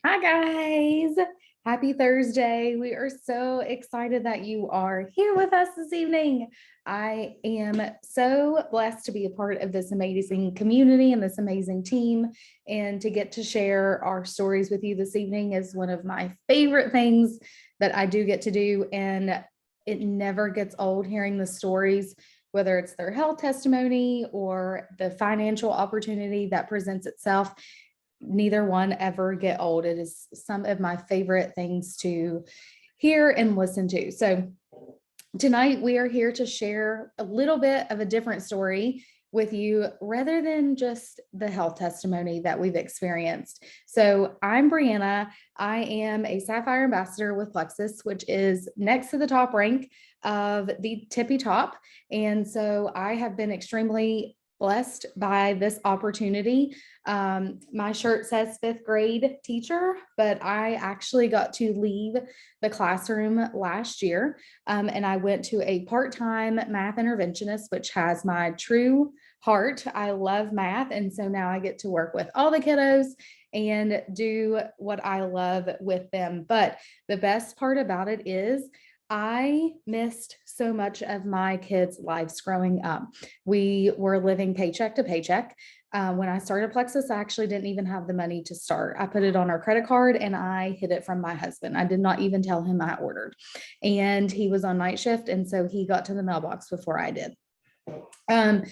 Hi, guys. Happy Thursday. We are so excited that you are here with us this evening. I am so blessed to be a part of this amazing community and this amazing team. And to get to share our stories with you this evening is one of my favorite things that I do get to do. And it never gets old hearing the stories, whether it's their health testimony or the financial opportunity that presents itself. Neither one ever get old. It is some of my favorite things to hear and listen to. So tonight we are here to share a little bit of a different story with you rather than just the health testimony that we've experienced. So I'm Brianna. I am a Sapphire Ambassador with Plexus, which is next to the top rank of the tippy top. And so I have been extremely blessed by this opportunity. My shirt says fifth grade teacher, but I actually got to leave the classroom last year. And I went to a part-time math interventionist, which has my true heart. I love math. And so now I get to work with all the kiddos and do what I love with them. But the best part about it is I missed so much of my kids' lives growing up. We were living paycheck to paycheck. When I started Plexus, I actually didn't even have the money to start. I put it on our credit card and I hid it from my husband. I did not even tell him I ordered. And he was on night shift. And so he got to the mailbox before I did. Um,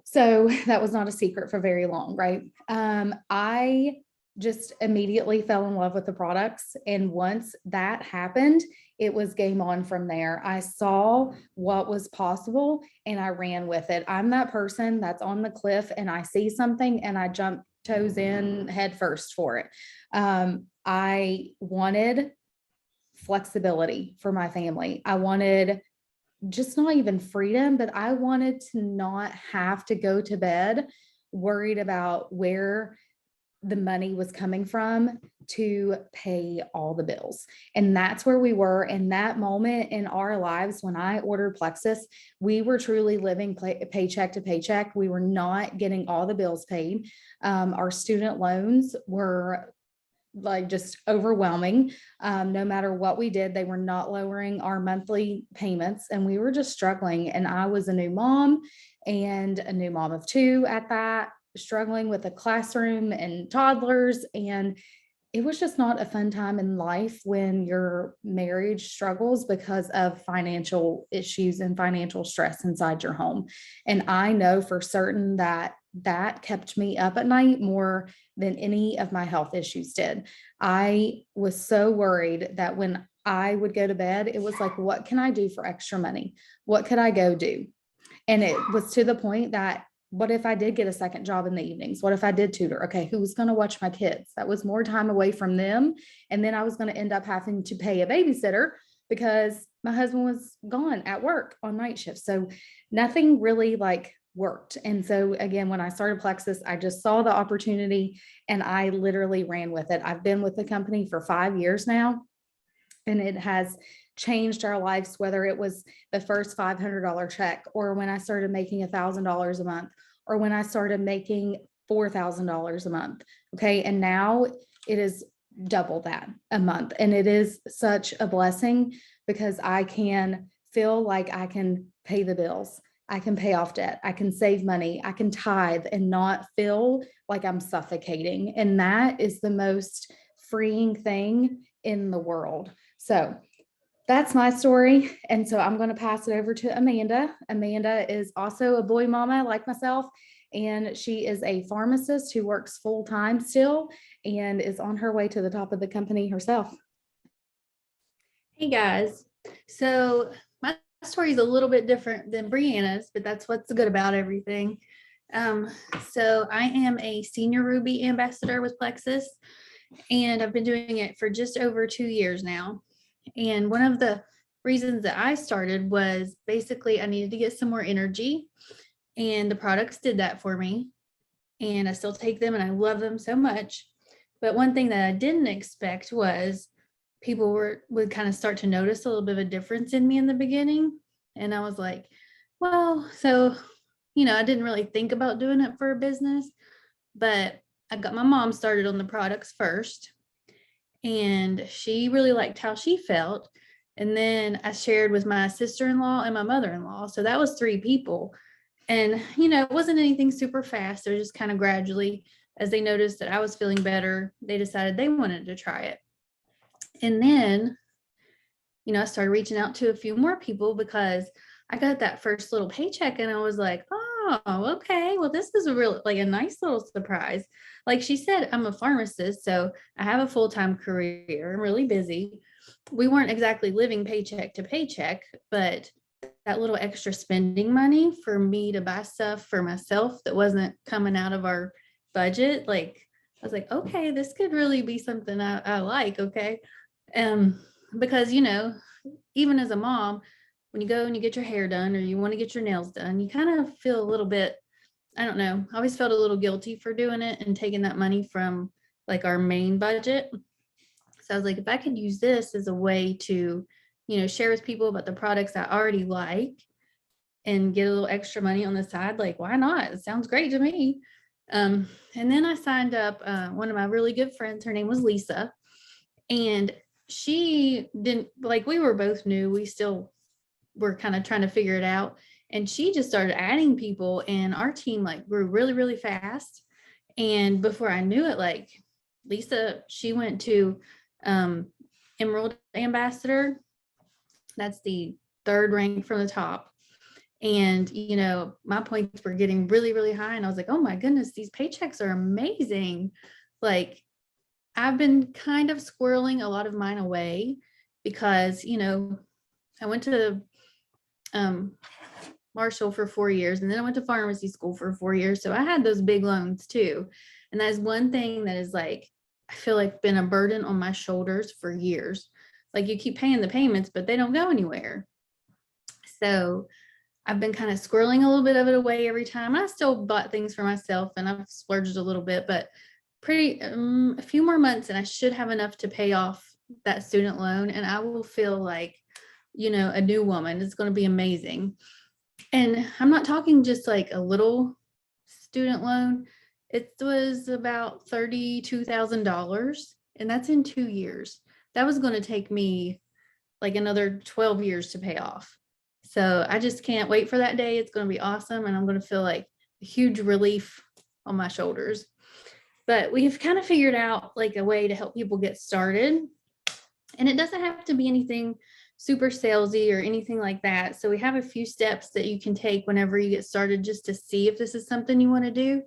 so that was not a secret for very long, right? I just immediately fell in love with the products. And once that happened, it was game on from there. I saw what was possible and I ran with it. I'm that person that's on the cliff and I see something and I jump toes in head first for it. I wanted flexibility for my family. I wanted just not even freedom, but I wanted to not have to go to bed worried about where the money was coming from to pay all the bills. And that's where we were in that moment in our lives. When I ordered Plexus, we were truly living paycheck to paycheck. We were not getting all the bills paid. Our student loans were like just overwhelming. No matter what we did, they were not lowering our monthly payments and we were just struggling. And I was a new mom and a new mom of two at that, struggling with a classroom and toddlers. And it was just not a fun time in life when your marriage struggles because of financial issues and financial stress inside your home. And I know for certain that that kept me up at night more than any of my health issues did. I was so worried that when I would go to bed, it was like, what can I do for extra money? What could I go do? And it was to the point that what if I did get a second job in the evenings? What if I did tutor? Okay, who's going to watch my kids? That was more time away from them. And then I was going to end up having to pay a babysitter because my husband was gone at work on night shift. So nothing really like worked. And so again, when I started Plexus, I just saw the opportunity and I literally ran with it. I've been with the company for 5 years now, and it has changed our lives, whether it was the first $500 check or when I started making $1,000 a month or when I started making $4,000 a month. Okay. And now it is double that a month. And it is such a blessing because I can feel like I can pay the bills. I can pay off debt. I can save money. I can tithe and not feel like I'm suffocating. And that is the most freeing thing in the world. So that's my story. And so I'm going to pass it over to Amanda. Amanda is also a boy mama like myself, and she is a pharmacist who works full time still and is on her way to the top of the company herself. Hey guys. So my story is a little bit different than Brianna's, but that's what's good about everything. Um, so I am a senior Ruby ambassador with Plexus, and I've been doing it for just over 2 years now. And one of the reasons that I started was basically I needed to get some more energy, and the products did that for me. And I still take them and I love them so much. But one thing that I didn't expect was people would kind of start to notice a little bit of a difference in me in the beginning. And I was like, well, so, I didn't really think about doing it for a business, but I got my mom started on the products first. and she really liked how she felt. And then I shared with my sister-in-law and my mother-in-law. So that was 3 people. And, it wasn't anything super fast. It was just kind of gradually, as they noticed that I was feeling better, they decided they wanted to try it. And then, I started reaching out to a few more people because I got that first little paycheck and I was like, oh, okay, well, this is a nice little surprise. Like she said, I'm a pharmacist, so I have a full-time career. I'm really busy. We weren't exactly living paycheck to paycheck, but that little extra spending money for me to buy stuff for myself that wasn't coming out of our budget, like I was like, okay, this could really be something I like. Okay. Um, because even as a mom, when you go and you get your hair done or you want to get your nails done, you kind of feel a little bit, I don't know, I always felt a little guilty for doing it and taking that money from like our main budget. So I was like, if I could use this as a way to, share with people about the products I already like and get a little extra money on the side, like, why not? It sounds great to me. And then I signed up one of my really good friends, her name was Lisa, and she didn't, like, we were both new. We still were kind of trying to figure it out. And she just started adding people and our team like grew really, really fast. And before I knew it, like Lisa, she went to Emerald Ambassador. That's the 3rd rank from the top. And, my points were getting really, really high. And I was like, oh my goodness, these paychecks are amazing. Like, I've been kind of squirreling a lot of mine away because, I went to Marshall for 4 years, and then I went to pharmacy school for 4 years. So I had those big loans too. And that's one thing that is like, I feel like been a burden on my shoulders for years. Like you keep paying the payments, but they don't go anywhere. So I've been kind of squirreling a little bit of it away every time. I still bought things for myself and I've splurged a little bit, but a few more months and I should have enough to pay off that student loan. And I will feel like, a new woman. It's going to be amazing. And I'm not talking just like a little student loan. It was about $32,000, and that's in 2 years. That was going to take me like another 12 years to pay off. So I just can't wait for that day. It's going to be awesome. And I'm going to feel like a huge relief on my shoulders. But we've kind of figured out like a way to help people get started. And it doesn't have to be anything super salesy or anything like that. So we have a few steps that you can take whenever you get started just to see if this is something you want to do.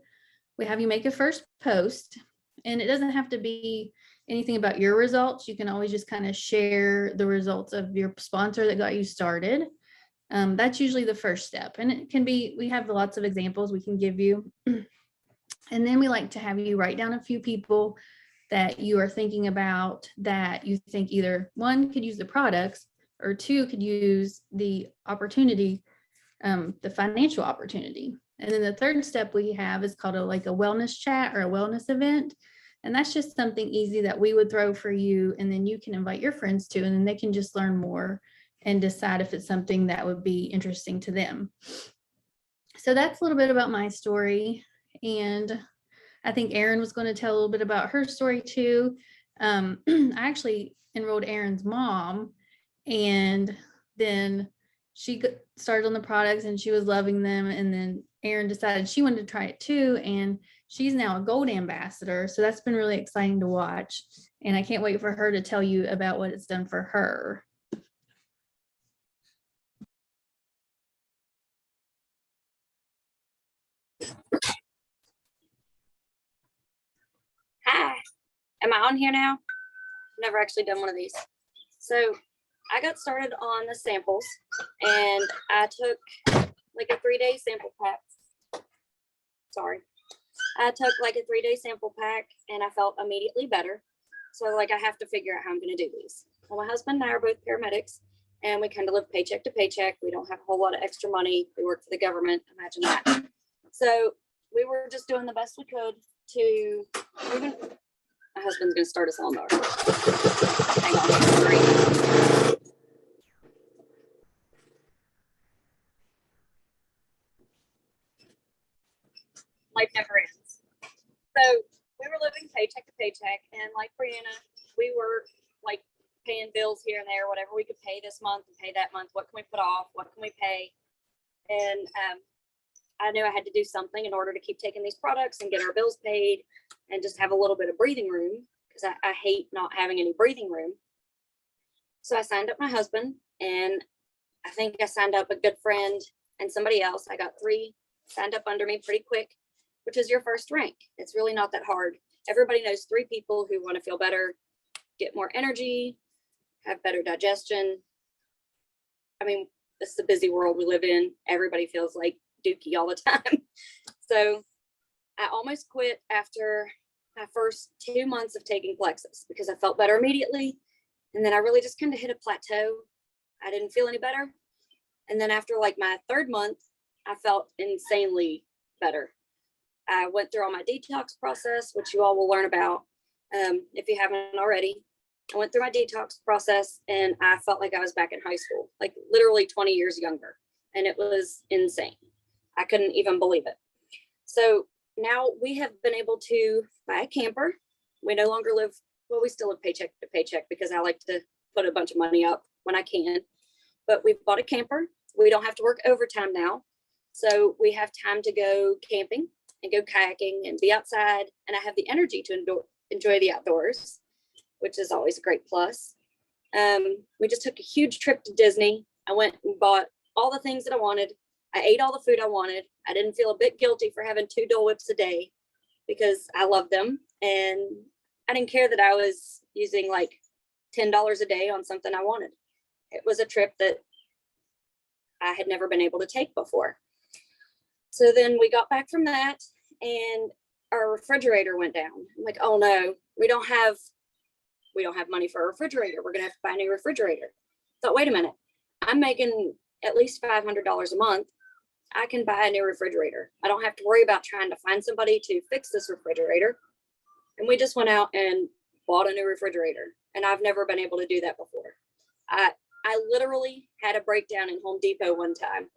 We have you make a first post, and it doesn't have to be anything about your results. You can always just kind of share the results of your sponsor that got you started. That's usually the first step. And it can be, we have lots of examples we can give you. And then we like to have you write down a few people that you are thinking about that you think either 1 could use the products or 2 could use the opportunity, the financial opportunity. And then the 3rd step we have is called a wellness chat or a wellness event. And that's just something easy that we would throw for you. And then you can invite your friends to, and then they can just learn more and decide if it's something that would be interesting to them. So that's a little bit about my story. And I think Erin was going to tell a little bit about her story too. I actually enrolled Erin's mom, and then she started on the products and she was loving them. And then Erin decided she wanted to try it too. And she's now a gold ambassador. So that's been really exciting to watch. And I can't wait for her to tell you about what it's done for her. Hi, am I on here now? Never actually done one of these. So I got started on the samples and I took like a 3-day sample pack. Sorry. I took like a 3-day sample pack and I felt immediately better. So like I have to figure out how I'm going to do these. Well, my husband and I are both paramedics and we kind of live paycheck to paycheck. We don't have a whole lot of extra money. We work for the government. Imagine that. So we were just doing the best we could to even. My husband's going to start us on there. Hang on. Life never ends. So we were living paycheck to paycheck, and like Brianna, we were like paying bills here and there, whatever we could pay this month and pay that month. What can we put off? What can we pay? And I knew I had to do something in order to keep taking these products and get our bills paid and just have a little bit of breathing room, because I hate not having any breathing room. So I signed up my husband, and I think I signed up a good friend and somebody else. I got 3 signed up under me pretty quick, which is your first rank. It's really not that hard. Everybody knows 3 people who want to feel better, get more energy, have better digestion. I mean, this is a busy world we live in. Everybody feels like dookie all the time. So I almost quit after my first 2 months of taking Plexus because I felt better immediately. And then I really just kind of hit a plateau. I didn't feel any better. And then after like my 3rd month, I felt insanely better. I went through all my detox process, which you all will learn about if you haven't already. I went through my detox process and I felt like I was back in high school, like literally 20 years younger. And it was insane. I couldn't even believe it. So now we have been able to buy a camper. We no longer live, well, we still live paycheck to paycheck because I like to put a bunch of money up when I can. But we've bought a camper. We don't have to work overtime now. So we have time to go camping and go kayaking and be outside. And I have the energy to enjoy the outdoors, which is always a great plus. We just took a huge trip to Disney. I went and bought all the things that I wanted. I ate all the food I wanted. I didn't feel a bit guilty for having 2 Dole Whips a day because I love them. And I didn't care that I was using like $10 a day on something I wanted. It was a trip that I had never been able to take before. So then we got back from that and our refrigerator went down. I'm like, oh no, we don't have money for a refrigerator. We're gonna have to buy a new refrigerator. So wait a minute, I'm making at least $500 a month. I can buy a new refrigerator. I don't have to worry about trying to find somebody to fix this refrigerator. And we just went out and bought a new refrigerator. And I've never been able to do that before. I literally had a breakdown in Home Depot one time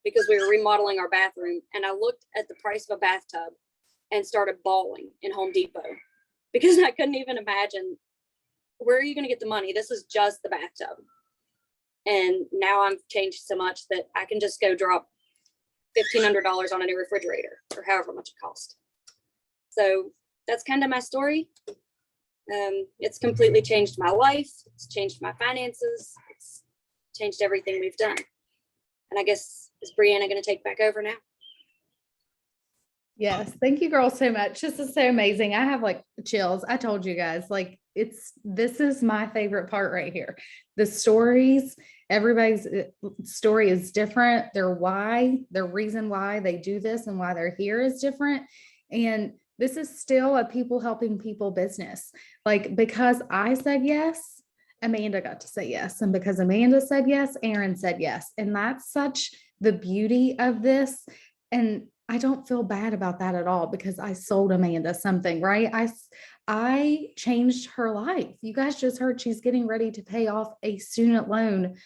because we were remodeling our bathroom. And I looked at the price of a bathtub and started bawling in Home Depot because I couldn't even imagine, where are you going to get the money? This is just the bathtub. And now I'm changed so much that I can just go drop $1,500 on a new refrigerator or however much it costs. So that's kind of my story. It's completely changed my life. It's changed my finances. It's changed everything we've done. And I guess, is Brianna going to take back over now? Yes. Thank you, girls, so much. This is so amazing. I have like chills. I told you guys, like this is my favorite part right here. The stories, everybody's story is different. Their reason why they do this and why they're here is different. And this is still a people helping people business. Like, because I said yes, Amanda got to say yes. And because Amanda said yes, Aaron said yes. And that's such the beauty of this. And I don't feel bad about that at all because I sold Amanda something, right? I changed her life. You guys just heard she's getting ready to pay off a student loan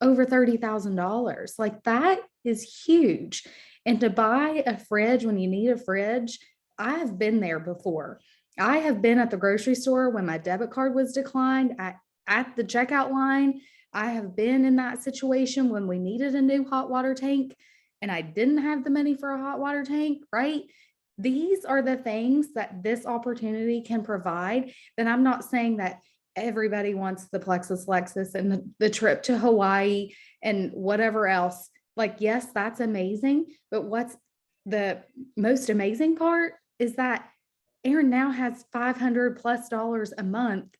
over $30,000. Like, that is huge. And to buy a fridge when you need a fridge, I have been there before. I have been at the grocery store when my debit card was declined at the checkout line. I have been in that situation when we needed a new hot water tank and I didn't have the money for a hot water tank, right? These are the things that this opportunity can provide. And I'm not saying that everybody wants the Plexus Lexus and the trip to Hawaii and whatever else. Like, yes, that's amazing. But what's the most amazing part is that Erin now has $500+ a month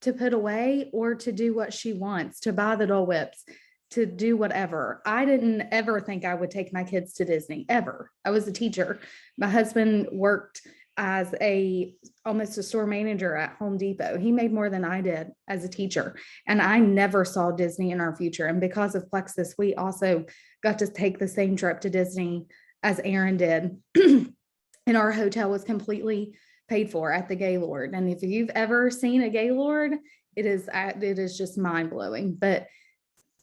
to put away or to do what she wants, to buy the Dole Whips, to do whatever. I didn't ever think I would take my kids to Disney, ever. I was a teacher. My husband worked as almost a store manager at Home Depot. He made more than I did as a teacher. And I never saw Disney in our future. And because of Plexus, we also got to take the same trip to Disney as Aaron did. And our hotel was completely paid for at the Gaylord. And if you've ever seen a Gaylord, it is just mind blowing. But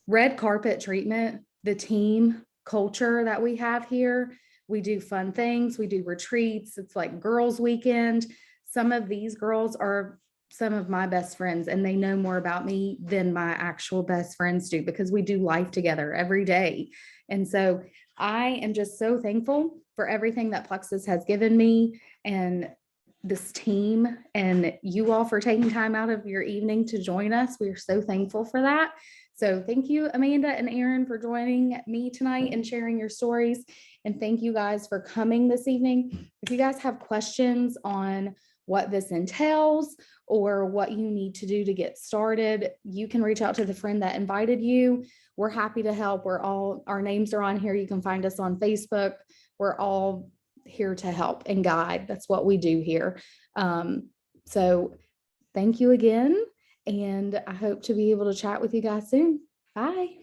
red carpet treatment, the team culture that we have here, we do fun things, we do retreats. It's like girls' weekend. Some of these girls are some of my best friends, and they know more about me than my actual best friends do, because we do life together every day. And so I am just so thankful for everything that Plexus has given me, and this team, and you all for taking time out of your evening to join us. We are so thankful for that. So thank you, Amanda and Aaron, for joining me tonight and sharing your stories. And thank you guys for coming this evening. If you guys have questions on what this entails or what you need to do to get started, you can reach out to the friend that invited you. We're happy to help. Our names are on here. You can find us on Facebook. We're all here to help and guide. That's what we do here. So thank you again. And I hope to be able to chat with you guys soon. Bye.